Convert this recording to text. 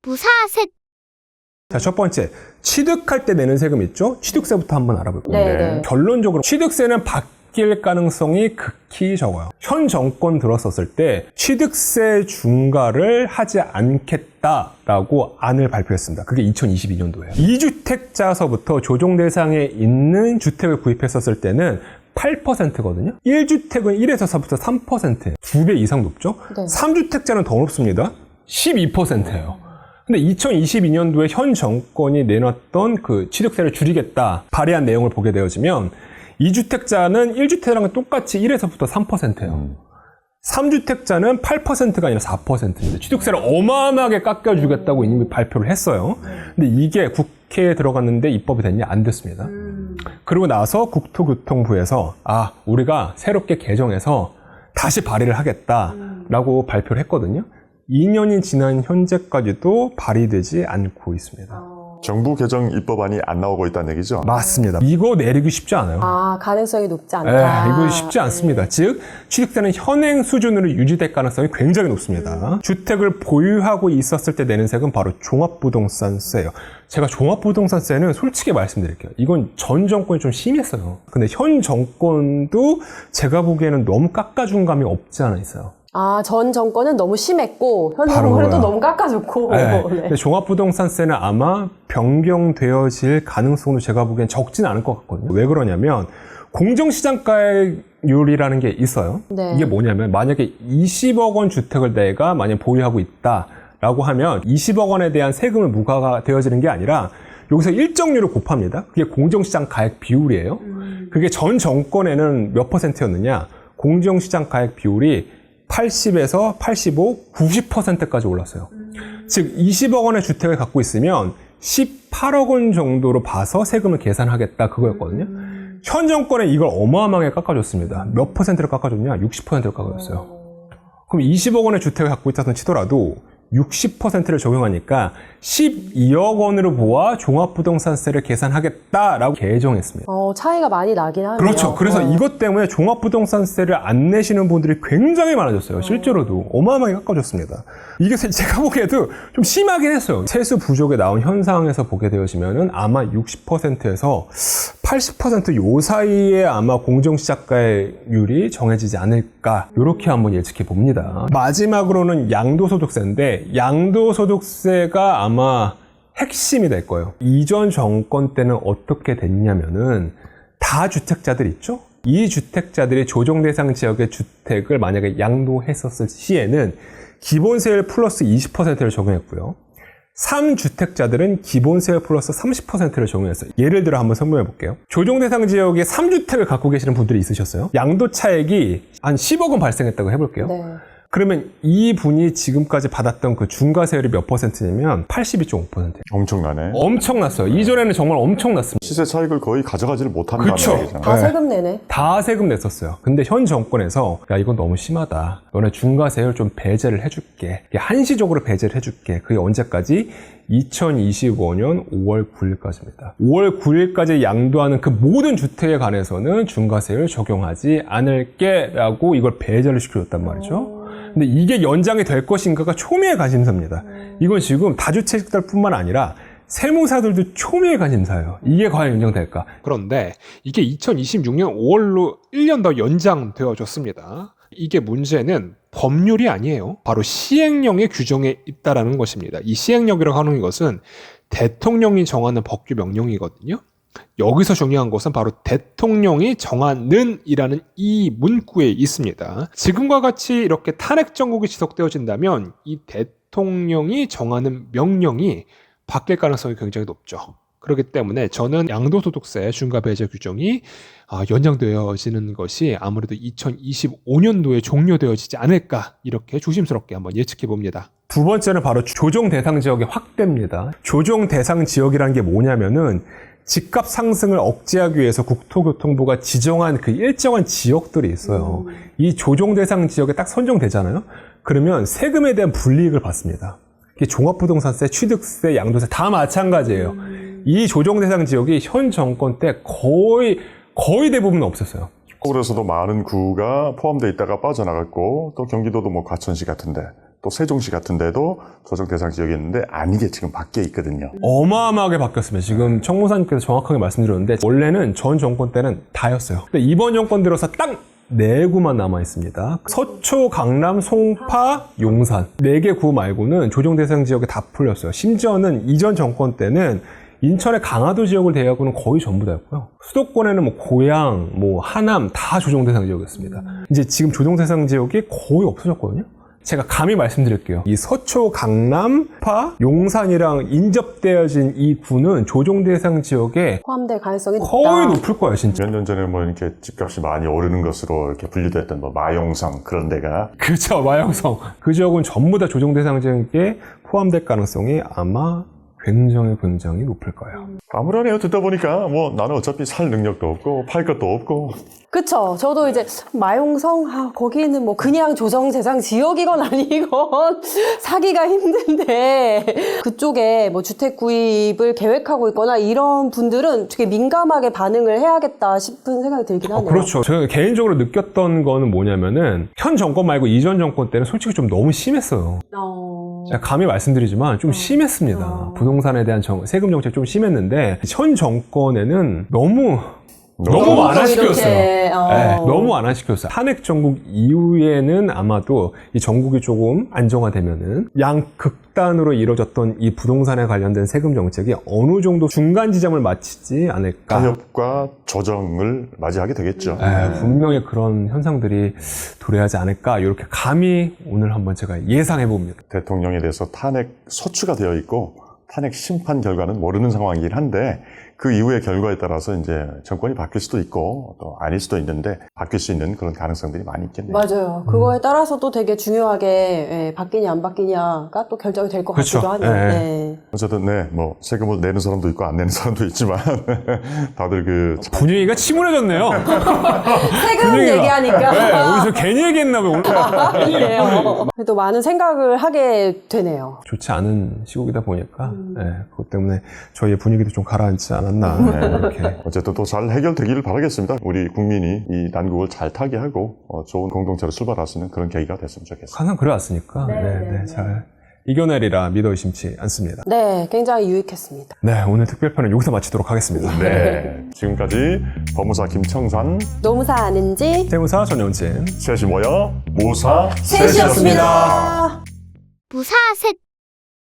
무사세. 자, 첫 번째, 취득할 때 내는 세금 있죠? 취득세부터 한번 알아볼 건데 네. 결론적으로 취득세는 바뀔 가능성이 극히 적어요. 현 정권 들었었을 때 취득세 중과를 하지 않겠다라고 안을 발표했습니다. 그게 2022년도예요. 2주택자서부터 조정 대상에 있는 주택을 구입했었을 때는 8%거든요. 1주택은 1에서 4부터 3%예요. 2배 이상 높죠? 네. 3주택자는 더 높습니다. 12%예요. 근데 2022년도에 현 정권이 내놨던 그 취득세를 줄이겠다 발의한 내용을 보게 되어지면 2주택자는 1주택이랑 똑같이 1에서부터 3%예요. 3주택자는 8%가 아니라 4%입니다. 취득세를 어마어마하게 깎아주겠다고 이미 발표를 했어요. 근데 이게 국회에 들어갔는데 입법이 됐냐? 안 됐습니다. 그리고 나서 국토교통부에서 우리가 새롭게 개정해서 다시 발의를 하겠다라고 발표를 했거든요. 2년이 지난 현재까지도 발의되지 않고 있습니다. 정부 개정 입법안이 안 나오고 있다는 얘기죠? 맞습니다. 이거 내리기 쉽지 않아요. 가능성이 높지 않다. 네, 이거 쉽지 않습니다. 즉, 취득세는 현행 수준으로 유지될 가능성이 굉장히 높습니다. 주택을 보유하고 있었을 때 내는 세금 바로 종합부동산세예요. 제가 종합부동산세는 솔직히 말씀드릴게요. 이건 전 정권이 좀 심했어요. 근데 현 정권도 제가 보기에는 너무 깎아준 감이 없지 않아 있어요. 전 정권은 너무 심했고 현 바로 정권은 또 그거야. 너무 깎아줬고. 네. 네. 근데 종합부동산세는 아마 변경되어질 가능성도 제가 보기엔 적진 않을 것 같거든요. 왜 그러냐면 공정시장가액률이라는 게 있어요. 네. 이게 뭐냐면 만약에 20억 원 주택을 내가 만약 보유하고 있다라고 하면 20억 원에 대한 세금을 무과가 되어지는 게 아니라 여기서 일정률을 곱합니다. 그게 공정시장가액 비율이에요. 그게 전 정권에는 몇 %였느냐? 공정시장가액 비율이 80에서 85, 90%까지 올랐어요. 즉 20억 원의 주택을 갖고 있으면 18억 원 정도로 봐서 세금을 계산하겠다 그거였거든요. 현 정권에 이걸 어마어마하게 깎아줬습니다. 몇 %를 깎아줬냐? 60%를 깎아줬어요. 그럼 20억 원의 주택을 갖고 있다고 치더라도 60%를 적용하니까 12억 원으로 보아 종합부동산세를 계산하겠다라고 개정했습니다. 차이가 많이 나긴 하네요. 그렇죠. 그래서 이것 때문에 종합부동산세를 안 내시는 분들이 굉장히 많아졌어요. 실제로도 어마어마하게 깎아줬습니다. 이게 제가 보기에도 좀 심하긴 했어요. 세수 부족에 나온 현상에서 보게 되어지면은 아마 60%에서 80% 요 사이에 아마 공정시작가율이 정해지지 않을까 이렇게 한번 예측해 봅니다. 마지막으로는 양도소득세인데 양도소득세가 아마 핵심이 될 거예요. 이전 정권 때는 어떻게 됐냐면은 다주택자들 있죠? 이 주택자들이 조정대상 지역의 주택을 만약에 양도했었을 시에는 기본세율 플러스 20%를 적용했고요. 3주택자들은 기본세율 플러스 30%를 적용했어요. 예를 들어 한번 설명해 볼게요. 조정대상 지역에 3주택을 갖고 계시는 분들이 있으셨어요. 양도 차액이 한 10억 원 발생했다고 해볼게요. 네. 그러면 이 분이 지금까지 받았던 그 중과세율이 몇 %냐면 82.5%예요. 엄청나네. 엄청났어요. 이전에는 정말 엄청났습니다. 시세 차익을 거의 가져가지를 못한다는 그쵸. 얘기잖아요. 다 네. 세금 내네. 다 세금 냈었어요. 근데 현 정권에서 야 이건 너무 심하다. 너네 중과세율 좀 배제를 해줄게. 한시적으로 배제를 해줄게. 그게 언제까지? 2025년 5월 9일까지입니다. 5월 9일까지 양도하는 그 모든 주택에 관해서는 중과세율 적용하지 않을게 라고 이걸 배제를 시켜줬단 말이죠. 근데 이게 연장이 될 것인가가 초미의 관심사입니다. 이건 지금 다주택자들뿐만 아니라 세무사들도 초미의 관심사예요. 이게 과연 연장될까? 그런데 이게 2026년 5월로 1년 더 연장되어졌습니다. 이게 문제는 법률이 아니에요. 바로 시행령의 규정에 있다라는 것입니다. 이 시행령이라고 하는 것은 대통령이 정하는 법규 명령이거든요. 여기서 중요한 것은 바로 대통령이 정하는 이라는 이 문구에 있습니다. 지금과 같이 이렇게 탄핵 정국이 지속되어진다면 이 대통령이 정하는 명령이 바뀔 가능성이 굉장히 높죠. 그렇기 때문에 저는 양도소득세 중과배제 규정이 연장되어지는 것이 아무래도 2025년도에 종료되어지지 않을까 이렇게 조심스럽게 한번 예측해 봅니다. 두 번째는 바로 조정 대상 지역의 확대입니다. 조정 대상 지역이라는 게 뭐냐면은 집값 상승을 억제하기 위해서 국토교통부가 지정한 그 일정한 지역들이 있어요. 이 조정 대상 지역에 딱 선정되잖아요. 그러면 세금에 대한 불이익을 받습니다. 이게 종합부동산세, 취득세, 양도세 다 마찬가지예요. 이 조정 대상 지역이 현 정권 때 거의 대부분 없었어요. 서울에서도 많은 구가 포함되어 있다가 빠져나갔고 또 경기도도 뭐 과천시 같은데 또 세종시 같은 데도 조정 대상 지역이었는데 아니게 지금 바뀌어 있거든요. 어마어마하게 바뀌었습니다. 지금 청무사님께서 정확하게 말씀드렸는데 원래는 전 정권 때는 다였어요. 근데 이번 정권 들어서 딱 4구만 남아 있습니다. 서초, 강남, 송파, 용산 4개 구 말고는 조정 대상 지역에 다 풀렸어요. 심지어는 이전 정권 때는 인천의 강화도 지역을 제외하고는 거의 전부 다였고요. 수도권에는 뭐 고양, 뭐 하남 다 조정 대상 지역이었습니다. 이제 지금 조정 대상 지역이 거의 없어졌거든요. 제가 감히 말씀드릴게요. 이 서초, 강남, 파, 용산이랑 인접되어진 이 구는 조정 대상 지역에 포함될 가능성이 거의 높다. 높을 거예요, 진짜. 몇 년 전에 뭐 이렇게 집값이 많이 오르는 것으로 이렇게 분류됐던 뭐 마용성 그런 데가 그렇죠, 마영성. 그 지역은 전부 다 조정 대상 지역에 포함될 가능성이 아마 굉장히 높을 거예요. 아무러네요. 듣다 보니까 뭐 나는 어차피 살 능력도 없고 팔 것도 없고 그쵸. 저도 이제 마용성, 거기는 뭐 그냥 조정 대상 지역이건 아니건 사기가 힘든데 그쪽에 뭐 주택 구입을 계획하고 있거나 이런 분들은 되게 민감하게 반응을 해야겠다 싶은 생각이 들긴 하네요. 그렇죠. 제가 개인적으로 느꼈던 거는 뭐냐면은 현 정권 말고 이전 정권 때는 솔직히 좀 너무 심했어요. 제가 감히 말씀드리지만 좀 심했습니다. 부동산에 대한 세금 정책 좀 심했는데 현 정권에는 너무 완화시켰어요. 이렇게, 네, 너무 완화시켰어요. 탄핵 정국 이후에는 아마도 이 정국이 조금 안정화되면은 양극단으로 이루어졌던 이 부동산에 관련된 세금 정책이 어느 정도 중간 지점을 마치지 않을까. 타협과 조정을 맞이하게 되겠죠. 분명히 그런 현상들이 도래하지 않을까. 이렇게 감히 오늘 한번 제가 예상해 봅니다. 대통령에 대해서 탄핵 소추가 되어 있고 탄핵 심판 결과는 모르는 상황이긴 한데 그 이후의 결과에 따라서 이제 정권이 바뀔 수도 있고 또 아닐 수도 있는데 바뀔 수 있는 그런 가능성들이 많이 있겠네요. 맞아요. 그거에 따라서도 되게 중요하게 바뀌냐 안 바뀌냐가 또 결정이 될 것 그렇죠. 같기도 하네요. 네. 어쨌든 뭐 세금을 내는 사람도 있고 안 내는 사람도 있지만 다들 그 분위기가 침울해졌네요. 세금 분위기가. 얘기하니까. 네, 우리 괜히 얘기했나 봐요. 오늘. 아니에요. 그래도 많은 생각을 하게 되네요. 좋지 않은 시국이다 보니까 그것 때문에 저희의 분위기도 좀 가라앉지 않았나. 이렇게. 어쨌든 또 잘 해결되기를 바라겠습니다. 우리 국민이 이 난국을 잘 타게 하고 좋은 공동체로 출발할 수 있는 그런 계기가 됐으면 좋겠습니다. 항상 그래왔으니까 잘 이겨내리라 믿어 의심치 않습니다. 네, 굉장히 유익했습니다. 네, 오늘 특별편은 여기서 마치도록 하겠습니다. 네, 지금까지 법무사 김청산, 노무사 아는지 세무사 전영진. 셋이 모여 무사 셋이었습니다. 무사 셋